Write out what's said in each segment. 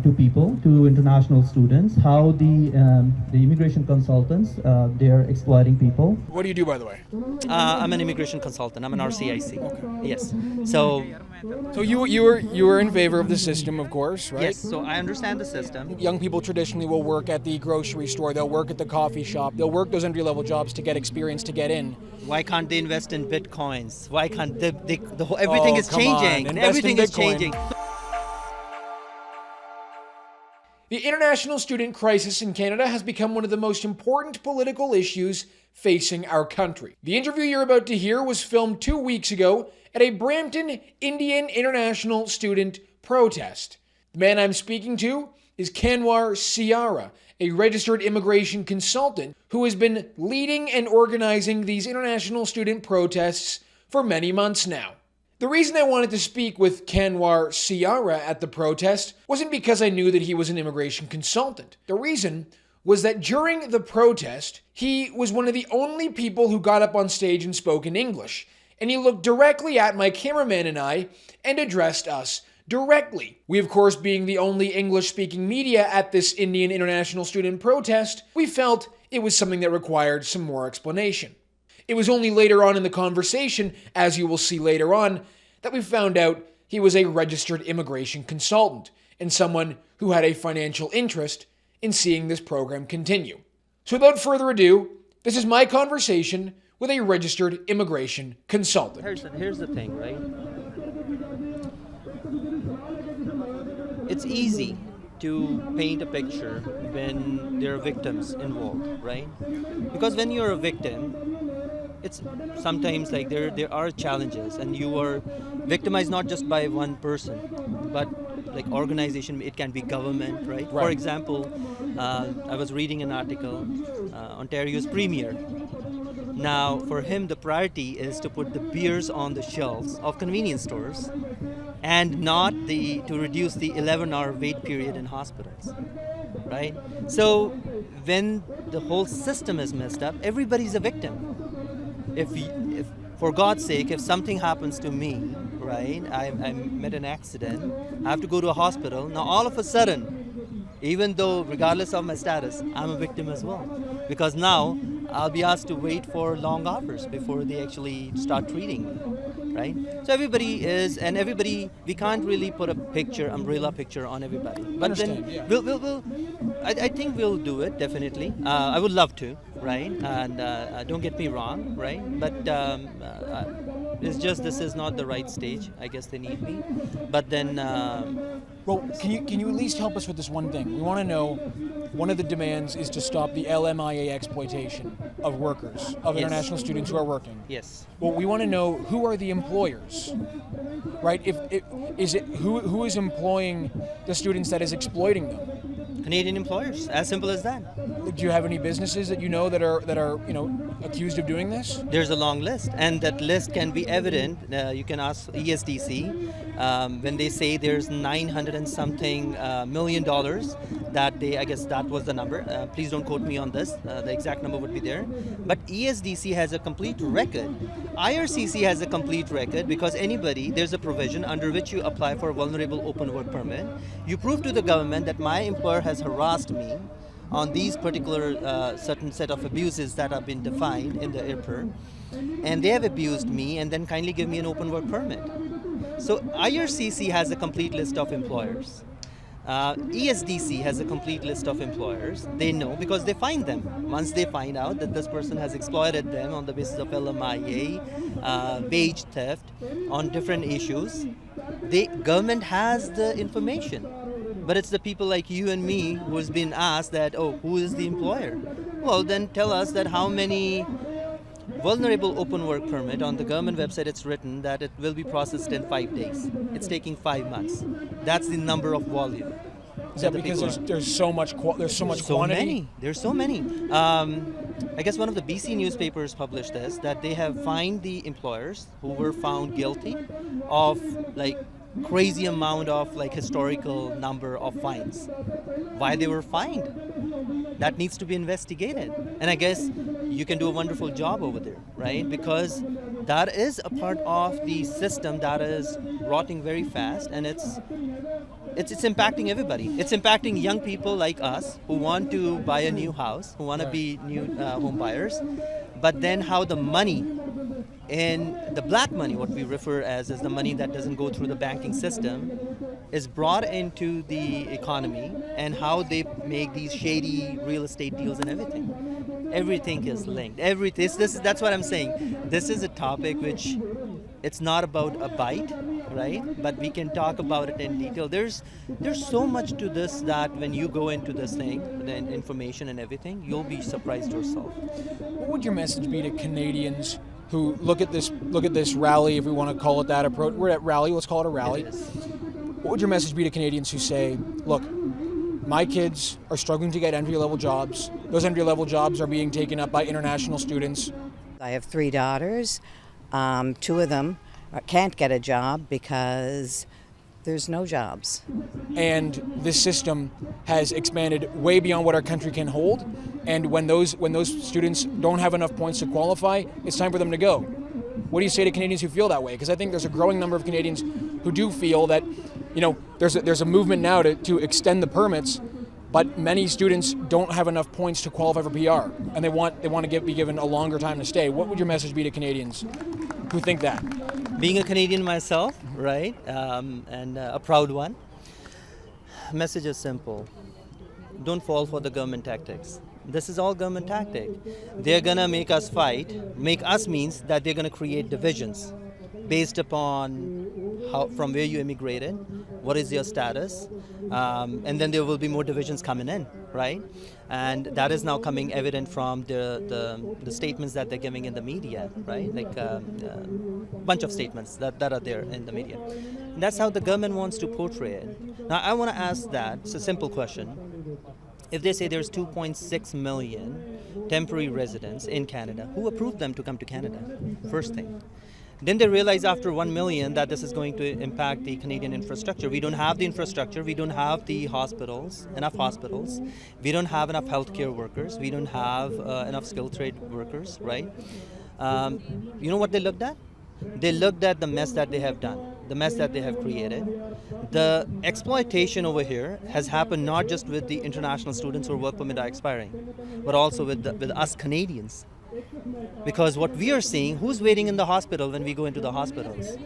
to people, to international students, how the immigration consultants they are exploiting people. What do you do, by the way? I'm an immigration consultant. I'm an RCIC. Okay. Yes. So So you were in favor of the system, of course, right? yes. So I understand the system. Young people traditionally will work at the grocery store. They'll work at the coffee shop. They'll work those entry-level jobs to get experience to get in. Why can't they invest in bitcoins? Why can't the whole, everything is come on. changing. Invest in Everything is Bitcoin. changing. The international student crisis in Canada has become one of the most important political issues facing our country. The interview you're about to hear was filmed 2 weeks ago at a Brampton Indian international student protest. The man I'm speaking to is Kanwar Sierah, a registered immigration consultant who has been leading and organizing these international student protests for many months now. The reason I wanted to speak with Kanwar Sierah at the protest wasn't because I knew that he was an immigration consultant. The reason was that during the protest, he was one of the only people who got up on stage and spoke in English, and he looked directly at my cameraman and I and addressed us directly. We, of course, being the only English-speaking media at this Indian international student protest, we felt it was something that required some more explanation. It was only later on in the conversation, as you will see later on, that we found out he was a registered immigration consultant and someone who had a financial interest in seeing this program continue. So without further ado, this is my conversation with a registered immigration consultant. Here's the thing, right? It's easy to paint a picture when there are victims involved, right? Because when you're a victim, it's sometimes like there are challenges, and you are victimized not just by one person, but like organization. It can be government, right? For example, I was reading an article, Ontario's premier. Now, for him, the priority is to put the beers on the shelves of convenience stores, and not to reduce the 11-hour wait period in hospitals, right? So when the whole system is messed up, everybody's a victim. If for God's sake, if something happens to me, right, I met an accident, I have to go to a hospital. Now all of a sudden, even though regardless of my status, I'm a victim as well, because now I'll be asked to wait for long hours before they actually start treating me, right? So everybody is, and everybody, we can't really put a umbrella picture on everybody. But then I think we'll do it, definitely. I would love to, right? And don't get me wrong, right? But it's just this is not the right stage. I guess they need me. But then... Well, can you at least help us with this one thing? We want to know, one of the demands is to stop the LMIA exploitation of workers, of international students who are working. Yes. Well, we want to know, who are the employers, right? Who is employing the students that is exploiting them? Canadian employers, as simple as that. Do you have any businesses that you know that are accused of doing this? There's a long list, and that list can be evident. You can ask ESDC when they say there's $900 and something million that I guess that was the number. Please don't quote me on this. The exact number would be there. But ESDC has a complete record. IRCC has a complete record, because there's a provision under which you apply for a vulnerable open work permit. You prove to the government that my employer has harassed me on these particular certain set of abuses that have been defined in the IRPER, and they have abused me, and then kindly give me an open work permit. So IRCC has a complete list of employers. ESDC has a complete list of employers. They know because they find them. Once they find out that this person has exploited them on the basis of LMIA, wage theft, on different issues, the government has the information. But it's the people like you and me who's been asked that, oh, who is the employer? Well, then tell us that how many vulnerable open work permit. On the government website, it's written that it will be processed in 5 days. It's taking 5 months. That's the number of volume. Is that because there's so much quantity? There's so many. I guess one of the BC newspapers published this, that they have fined the employers who were found guilty of like crazy amount of like historical number of fines. Why they were fined? That needs to be investigated. And I guess you can do a wonderful job over there, right? Because that is a part of the system that is rotting very fast, and it's impacting everybody. It's impacting young people like us who want to buy a new house, who want to be new home buyers. But then how the money, and the black money, what we refer as is the money that doesn't go through the banking system, is brought into the economy, and how they make these shady real estate deals and everything. Everything is linked. That's what I'm saying. This is a topic which it's not about a bite, right? But we can talk about it in detail. There's so much to this that when you go into this thing, the information and everything, you'll be surprised yourself. What would your message be to Canadians who look at this rally, if we want to call it that approach? We're at rally. Let's call it a rally. It is. What would your message be to Canadians who say, look, my kids are struggling to get entry-level jobs. Those entry-level jobs are being taken up by international students. I have 3 daughters. 2 of them can't get a job because there's no jobs. And this system has expanded way beyond what our country can hold. And when those students don't have enough points to qualify, it's time for them to go. What do you say to Canadians who feel that way? Because I think there's a growing number of Canadians who do feel that, there's a movement now to extend the permits, but many students don't have enough points to qualify for PR, and they want to be given a longer time to stay. What would your message be to Canadians who think that? Being a Canadian myself, right, and a proud one, message is simple. Don't fall for the government tactics. This is all government tactic. They're going to make us fight. Make us means that they're going to create divisions based upon from where you immigrated, what is your status, and then there will be more divisions coming in, right? And that is now coming evident from the statements that they're giving in the media, right? Like a bunch of statements that are there in the media. And that's how the government wants to portray it. Now, I want to ask that. It's a simple question. If they say there's 2.6 million temporary residents in Canada, who approved them to come to Canada? First thing. Then they realize after 1 million that this is going to impact the Canadian infrastructure. We don't have the infrastructure, we don't have the hospitals, enough hospitals, we don't have enough healthcare workers, we don't have enough skilled trade workers, right? You know what they looked at? They looked at the mess that they have done, the mess that they have created. The exploitation over here has happened not just with the international students whose work permit are expiring, but also with us Canadians. Because what we are seeing, who's waiting in the hospital when we go into the hospitals?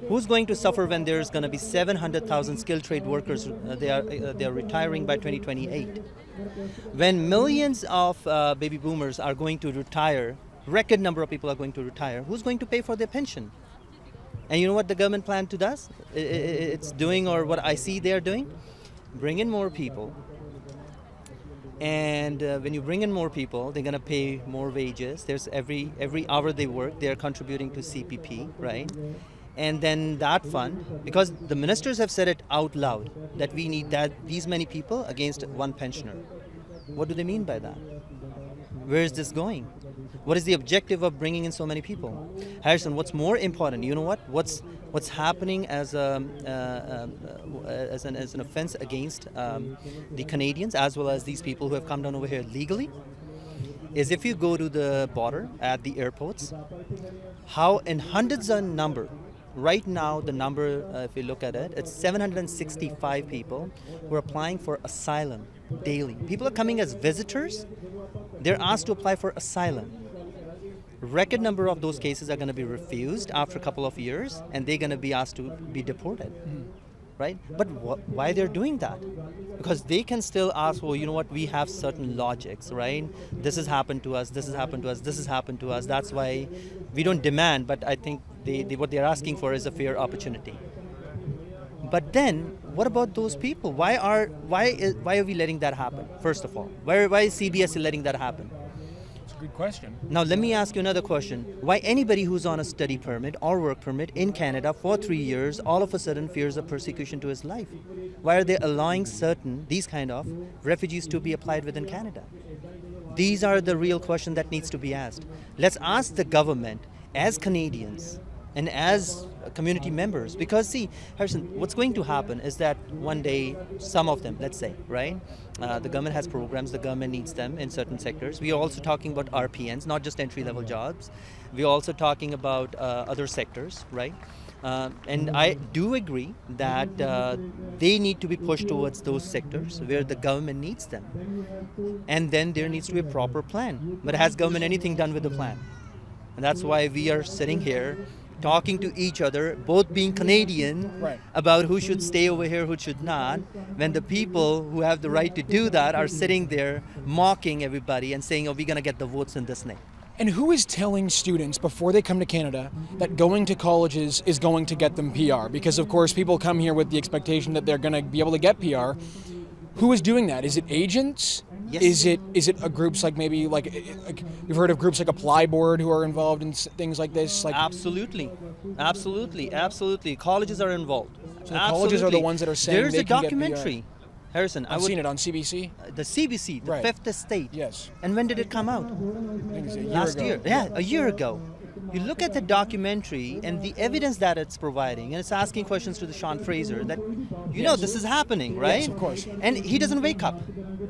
Who's going to suffer when there's going to be 700,000 skilled trade workers? They are retiring by 2028. When millions of baby boomers are going to retire, record number of people are going to retire, who's going to pay for their pension? And you know what the government plan to does? It's doing, or what I see they're doing? Bring in more people. And when you bring in more people, they're going to pay more wages. There's every hour they work, they're contributing to CPP, right? And then that fund, because the ministers have said it out loud, that we need these many people against one pensioner. What do they mean by that? Where is this going? What is the objective of bringing in so many people? Harrison, what's more important? You know what? What's happening as an offense against the Canadians, as well as these people who have come down over here legally, is if you go to the border at the airports, how in hundreds of number. Right now, the number, if you look at it, it's 765 people who are applying for asylum daily. People are coming as visitors. They're asked to apply for asylum. Record number of those cases are going to be refused after a couple of years, and they're going to be asked to be deported, right? But why they're doing that? Because they can still ask, well, you know what, we have certain logics, right? This has happened to us, this has happened to us, this has happened to us. That's why we don't demand, but I think what they're asking for is a fair opportunity. But then, what about those people? Why are we letting that happen? First of all, why is CBS letting that happen? It's a good question. Now let me ask you another question. Why anybody who's on a study permit or work permit in Canada for 3 years all of a sudden fears of persecution to his life? Why are they allowing these kind of refugees to be applied within Canada? These are the real questions that needs to be asked. Let's ask the government as Canadians and as community members, because see, Harrison, what's going to happen is that one day, some of them, let's say, right, the government has programs, the government needs them in certain sectors. We are also talking about RPNs, not just entry-level jobs. We are also talking about other sectors, right? And I do agree that they need to be pushed towards those sectors where the government needs them. And then there needs to be a proper plan. But has government anything done with the plan? And that's why we are sitting here talking to each other, both being Canadian, Right. about who should stay over here, who should not, when the people who have the right to do that are sitting there mocking everybody and saying, oh, we're going to get the votes in this name. And who is telling students before they come to Canada that going to colleges is going to get them PR? Because of course people come here with the expectation that they're going to be able to get PR. Who is doing that? Is it agents? Yes. Is it groups like maybe like you've heard of groups like Apply Board who are involved in things like this? Like Absolutely. Colleges are involved. So the colleges are the ones that are saying There's they a can get documentary. Harrison, I've seen it on CBC. The CBC, the Right. Fifth Estate. Yes. And when did it come out? I think it's a year Last ago. year. Yeah, a year ago. You look at the documentary and the evidence that it's providing, and it's asking questions to the Sean Fraser that, you know, this is happening, right? Yes, of course. And he doesn't wake up.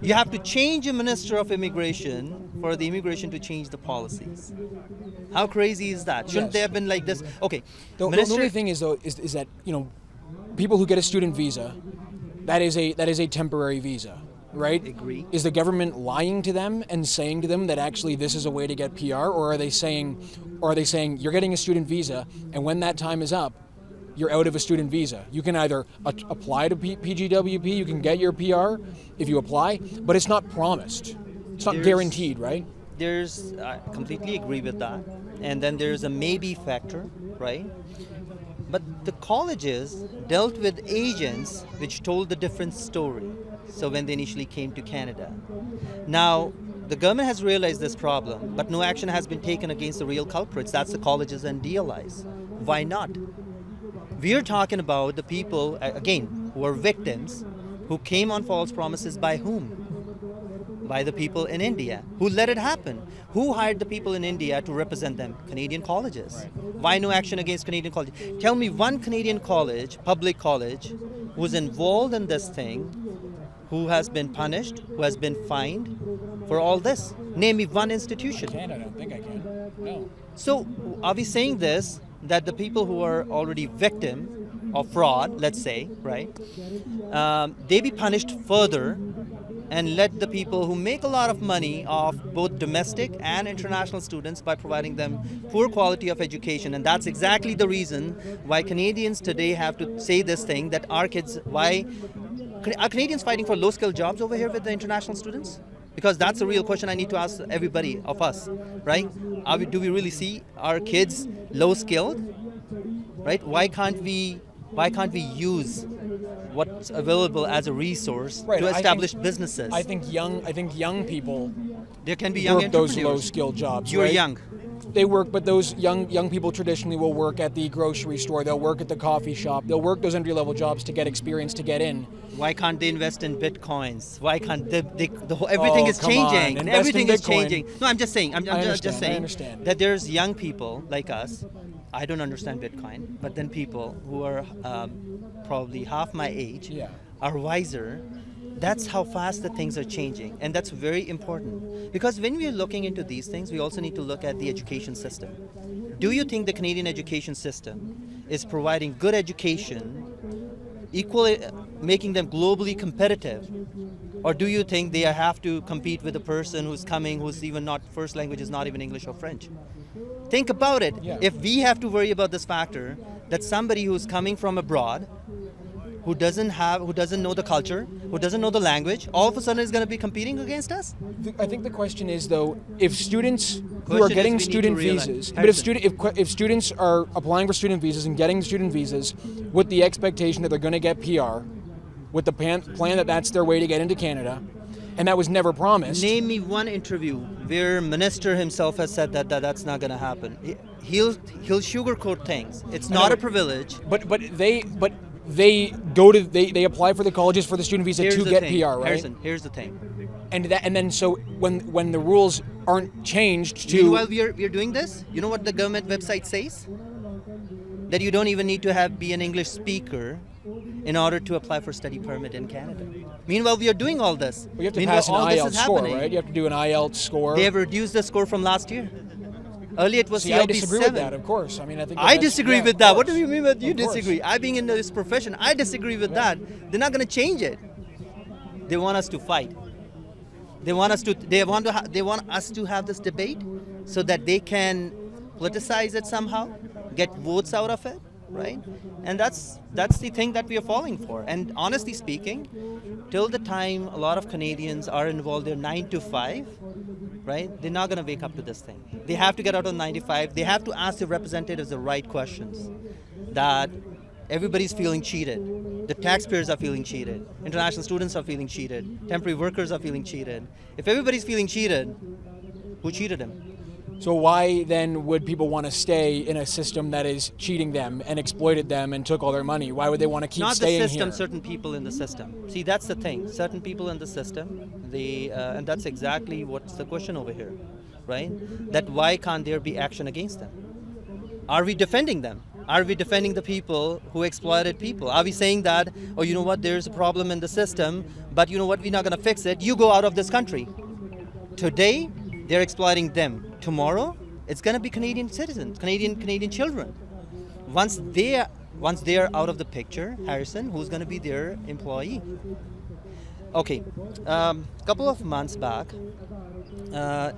You have to change a minister of immigration for the immigration to change the policies. How crazy is that? Shouldn't Yes. they have been like this? Okay, The only thing is though is that, you know, people who get a student visa, that is a temporary visa, right? Agree. Is the government lying to them and saying to them that actually this is a way to get PR, or are they saying you're getting a student visa and when that time is up, you're out of a student visa? You can either apply to PGWP, you can get your PR if you apply, but it's not promised. It's not guaranteed, right? I completely agree with that. And then there's a maybe factor, right? But the colleges dealt with agents which told a different story. So when they initially came to Canada. Now, the government has realized this problem, but no action has been taken against the real culprits. That's the colleges and DLIs. Why not? We are talking about the people, again, who are victims, who came on false promises by whom? By the people in India. Who let it happen? Who hired the people in India to represent them? Canadian colleges. Right. Why no action against Canadian colleges? Tell me one Canadian college, public college, who's involved in this thing, who has been punished, who has been fined for all this. Name me one institution. I don't think I can. No. So are we saying this, that the people who are already victim of fraud, let's say, right, they be punished further and let the people who make a lot of money off both domestic and international students by providing them poor quality of education? And that's exactly the reason why Canadians today have to say this thing, that our kids, why are Canadians fighting for low-skilled jobs over here with the international students? Because that's a real question I need to ask everybody of us, right? Do we really see our kids low-skilled, right? Why can't we use what's available as a resource to establish businesses? I think young people there can be young work those entrepreneurs. low-skilled jobs. You're right? young. They work, but those young people traditionally will work at the grocery store. They'll work at the coffee shop. They'll work those entry-level jobs to get experience to get in. Why can't they invest in bitcoins? Why can't everything is changing? Everything is changing. No, I'm just saying. I'm just saying that there's young people like us. I don't understand Bitcoin, but then people who are probably half my age are wiser. That's how fast the things are changing, and that's very important. Because when we're looking into these things, we also need to look at the education system. Do you think the Canadian education system is providing good education, equally making them globally competitive? Or do you think they have to compete with a person who's coming, whose even not first language is not even English or French? Think about it. Yeah. If we have to worry about this factor, that somebody who's coming from abroad, who doesn't know the culture, who doesn't know the language, all of a sudden is going to be competing against us? I think the question is, though, if students who are getting student visas, but if students are applying for student visas and getting student visas with the expectation that they're going to get PR, with the plan that that's their way to get into Canada, and that was never promised. Name me one interview where minister himself has said that that's not going to happen. He'll sugarcoat things. It's not a privilege. But they apply for the colleges for the student visa to get PR, right? Harrison, here's the thing. And then so when the rules aren't changed to Meanwhile, we're doing this. You know what the government website says? That you don't even need to be an English speaker in order to apply for study permit in Canada. Meanwhile, we are doing all this. you have to Meanwhile, pass an all this IELTS is score, happening. right? You have to do an IELTS score. They have reduced the score from last year. Earlier it was See, CLB7. I disagree with that, of course. I mean, I think I that's- disagree yeah, with of that. What course. do you mean that you Of course. disagree? I being in this profession, I disagree with that. They're not going to change it. They want us to fight. They want us to have this debate so that they can politicize it somehow, get votes out of it, right? And that's the thing that we are falling for. And honestly speaking, till the time a lot of Canadians are involved in 9 to 5, right? They're not going to wake up to this thing. They have to get out of 9 to 5. They have to ask their representatives the right questions. That everybody's feeling cheated. The taxpayers are feeling cheated. International students are feeling cheated. Temporary workers are feeling cheated. If everybody's feeling cheated, who cheated them? So why then would people want to stay in a system that is cheating them and exploited them and took all their money? Why would they want to keep Not the staying system, here? certain people in the system. See, that's the thing. Certain people in the system, and that's exactly what's the question over here, right? That why can't there be action against them? Are we defending them? Are we defending the people who exploited people? Are we saying that, oh, you know what, there's a problem in the system, but you know what, we're not going to fix it. You go out of this country. Today, they're exploiting them. Tomorrow, it's going to be Canadian citizens, Canadian children. Once they are out of the picture, Harrison, who's going to be their employee? Okay, couple of months back,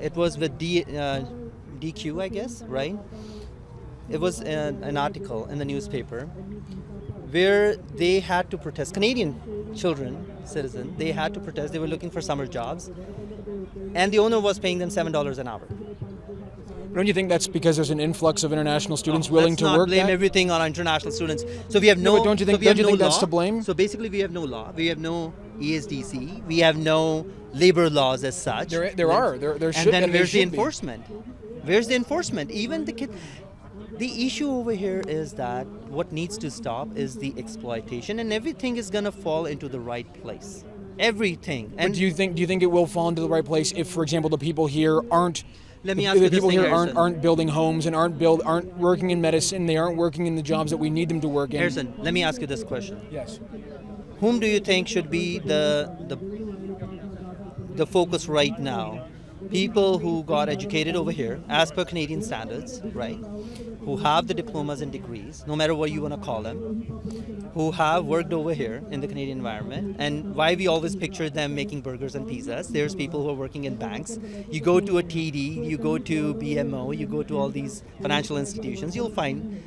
it was with DQ, I guess, right? It was an article in the newspaper where they had to protest. Canadian children, citizens, they had to protest. They were looking for summer jobs, and the owner was paying them $7 an hour. Don't you think that's because there's an influx of international students willing to Let's not work blame that? everything on our international students. So we have no. but don't you think- so we have don't you think no that's law. to blame? So basically, we have no law. We have no ESDC. We have no labor laws as such. There And should then and there where's the should be. enforcement? Where's the enforcement? Even the kid. The issue over here is that what needs to stop is the exploitation, and everything is gonna fall into the right place. Everything. But do you think it will fall into the right place if, for example, the people here aren't? Let me the- ask the you this people thing, here Harrison. aren't building homes and aren't working in medicine. They aren't working in the jobs that we need them to work in. Harrison, let me ask you this question. Yes. Whom do you think should be the focus right now? People who got educated over here as per Canadian standards, right? Who have the diplomas and degrees, no matter what you want to call them, who have worked over here in the Canadian environment, and why we always picture them making burgers and pizzas. There's people who are working in banks. You go to a TD, you go to BMO, you go to all these financial institutions, you'll find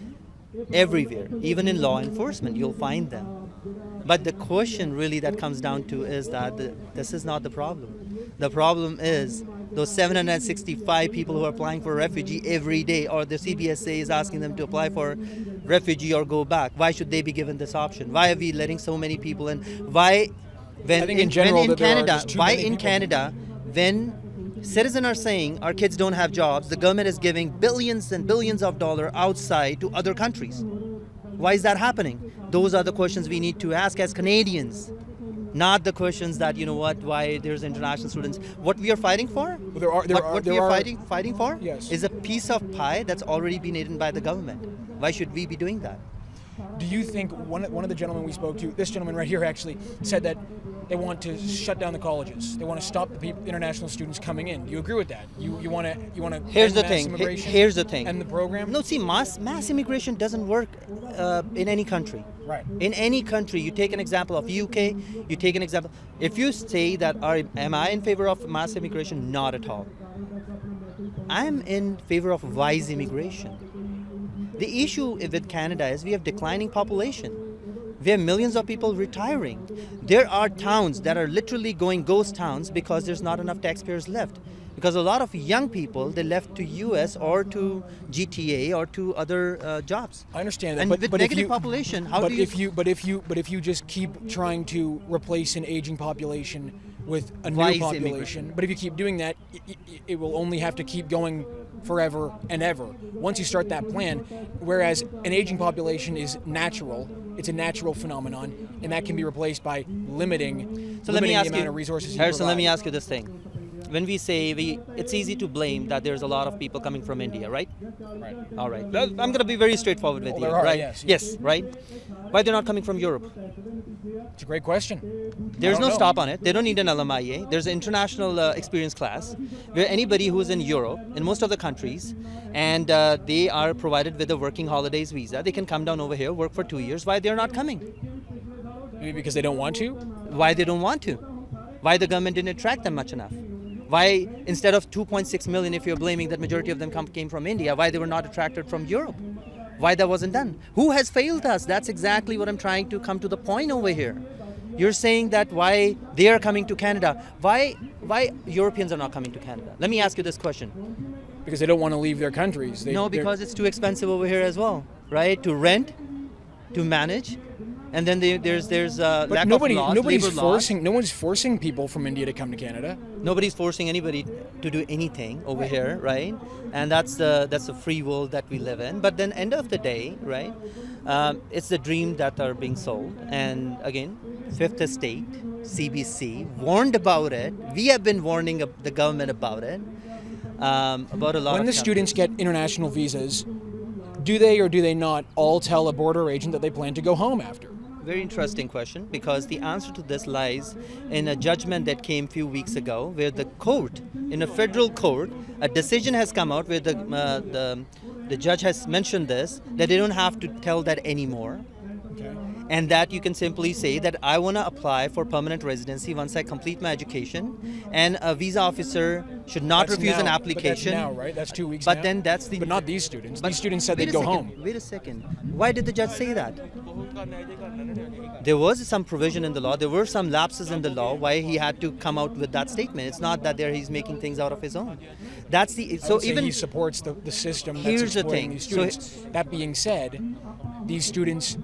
everywhere, even in law enforcement, you'll find them. But the question really that comes down to is that this is not the problem. The problem is those 765 people who are applying for refugee every day, or the CBSA is asking them to apply for refugee or go back. Why should they be given this option? Why are we letting so many people in? Why, I think in general when that there are Canada, just too why many in people. Canada, when citizens are saying our kids don't have jobs, the government is giving billions and billions of dollars outside to other countries. Why is that happening? Those are the questions we need to ask as Canadians, not the questions that, you know what, why there's international students. What we are fighting for? Well, What we are fighting for Yes. is a piece of pie that's already been eaten by the government. Why should we be doing that? Do you think one of the gentlemen we spoke to, this gentleman right here actually, said that they want to shut down the colleges. They want to stop the international students coming in. Do you agree with that? You want to Here's end the mass thing. immigration Here's the thing. and the program? No, see, mass immigration doesn't work in any country. Right. In any country, you take an example of UK. You take an example. If you say that, am I in favor of mass immigration? Not at all. I'm in favor of wise immigration. The issue with Canada is we have declining population. We have millions of people retiring. There are towns that are literally going ghost towns because there's not enough taxpayers left. Because a lot of young people, they left to US or to GTA or to other jobs. I understand that, And but with if negative you, population, how but do you? if you just keep trying to replace an aging population with a new Wise population, immigration. but if you keep doing that, it will only have to keep going forever and ever. Once you start that plan, whereas an aging population is natural, it's a natural phenomenon, and that can be replaced by limiting So let me the ask amount you, of resources you Harrison. Let provide. me ask you this thing. when we say it's easy to blame that there's a lot of people coming from India, right? Right. All right. Well, I'm going to be very straightforward with you, there are, right? yes. Yes, right? Why they're not coming from Europe? It's a great question. There's I no don't know. stop on it. They don't need an LMIA. There's an international experience class where anybody who's in Europe, in most of the countries, and they are provided with a working holidays visa, they can come down over here, work for 2 years. Why they're not coming? Maybe because they don't want to? Why they don't want to? Why the government didn't attract them much enough? Why, instead of 2.6 million, if you're blaming that majority of them came from India, why they were not attracted from Europe? Why that wasn't done? Who has failed us? That's exactly what I'm trying to come to the point over here. You're saying that why they are coming to Canada. Why Europeans are not coming to Canada? Let me ask you this question. Because they don't want to leave their countries. No, because it's too expensive over here as well, right? To rent, to manage, and then there's lack of laws, nobody's labor laws. no one's forcing people from India to come to Canada. Nobody's forcing anybody to do anything over here, right? And that's the free world that we live in. But then, end of the day, right? It's the dream that are being sold. And again, Fifth Estate, CBC warned about it. We have been warning the government about it. About a lot. When the students get international visas, do they or do they not all tell a border agent that they plan to go home after? Very interesting question, because the answer to this lies in a judgment that came a few weeks ago, where the court, in a federal court, a decision has come out where the judge has mentioned this, that they don't have to tell that anymore. Okay. And that you can simply say that I want to apply for permanent residency once I complete my education, and a visa officer should not That's refuse an now, application. But that's now, right? That's 2 weeks But now? then that's the. But not these students. But These students said wait they'd a go second, home. Wait a second. Why did the judge say that? There was some provision in the law. There were some lapses in the law why he had to come out with that statement. It's not that he's making things out of his own. That's the. I So would say even he supports the system that's Here's the exploiting thing. these students. That being said, these students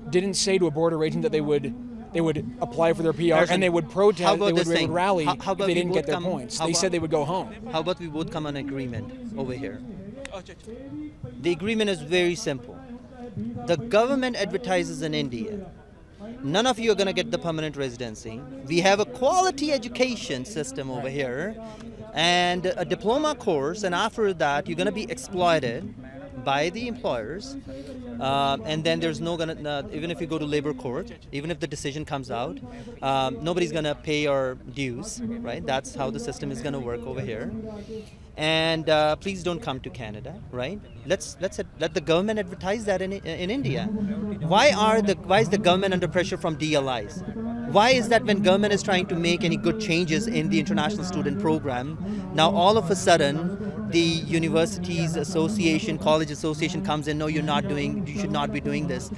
didn't say to a border agent that they would apply for their PR Harrison, and they would protest, how about they would this thing? rally How if about they we didn't get both their come- points. how They about- said they would go home. How about we both come on an agreement over here? The agreement is very simple. The government advertises in India. None of you are going to get the permanent residency. We have a quality education system over here and a diploma course, and after that you're going to be exploited by the employers, and then there's no gonna even if you go to labor court, even if the decision comes out, nobody's gonna pay your dues, right? That's how the system is gonna work over here. And please don't come to Canada, right? Let the government advertise that in India. Why is the government under pressure from DLIs? Why is that when government is trying to make any good changes in the international student program, now all of a sudden the universities association, college association comes in, no, you should not be doing this.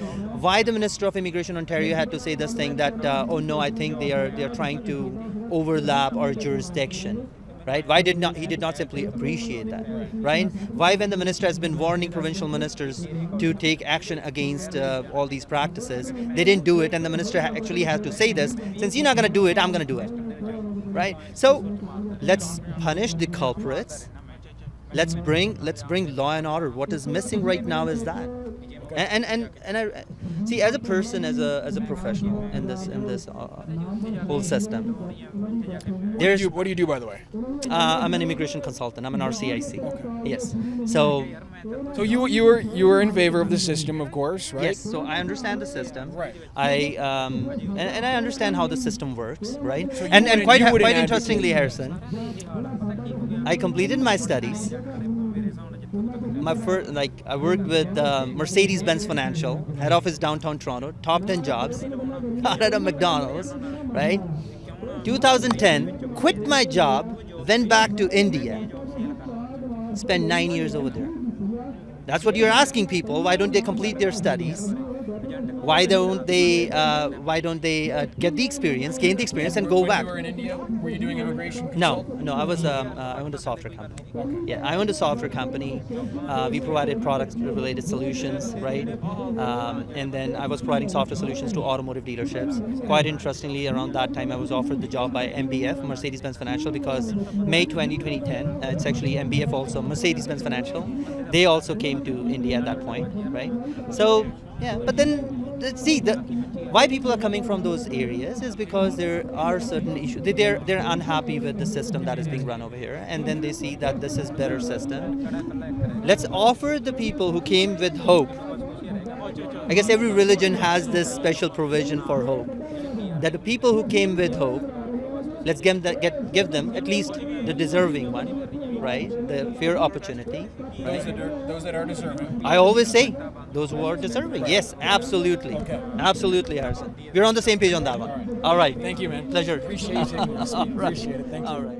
Why the Minister of Immigration Ontario had to say this thing that, oh no, I think they are trying to overlap our jurisdiction. Right? Why did not simply appreciate that? Right? Why, when the minister has been warning provincial ministers to take action against all these practices, they didn't do it, and the minister actually has to say this: since you're not going to do it, I'm going to do it. Right? So let's punish the culprits. Let's bring law and order. What is missing right now is that. And I see, as a person, as a professional in this whole system. What do you do, by the way? I'm an immigration consultant. I'm an RCIC. Okay. Yes. So you were in favor of the system, of course, right? yes. So I understand the system. Right. I and I understand how the system works, right? So and quite wouldn't interestingly, Harrison, I completed my studies. I worked with Mercedes-Benz Financial, head office downtown Toronto, top 10 jobs, got out of McDonald's, right? 2010, quit my job, went back to India, spent 9 years over there. That's what you're asking people. Why don't they complete their studies? Why don't they get the experience, gain the experience, and go When back? you were in India, were you doing immigration? No, I was I owned a software company. Yeah, I owned a software company. We provided product-related solutions, right? And then I was providing software solutions to automotive dealerships. Quite interestingly, around that time, I was offered the job by MBF, Mercedes-Benz Financial, because May 2010, it's actually MBF also, Mercedes-Benz Financial. They also came to India at that point, right? So yeah, but then see, why people are coming from those areas is because there are certain issues. They're unhappy with the system that is being run over here, and then they see that this is better system. Let's offer the people who came with hope. I guess every religion has this special provision for hope. That the people who came with hope, let's give them at least the deserving one, right? The fair opportunity. Right? Those that are deserving. I always say those who are deserving. Yes, absolutely. Okay. Absolutely, Harrison. We're on the same page on that one. All right. Thank you, man. Pleasure. Appreciate you taking this. All right. Appreciate it. Thank you. All right.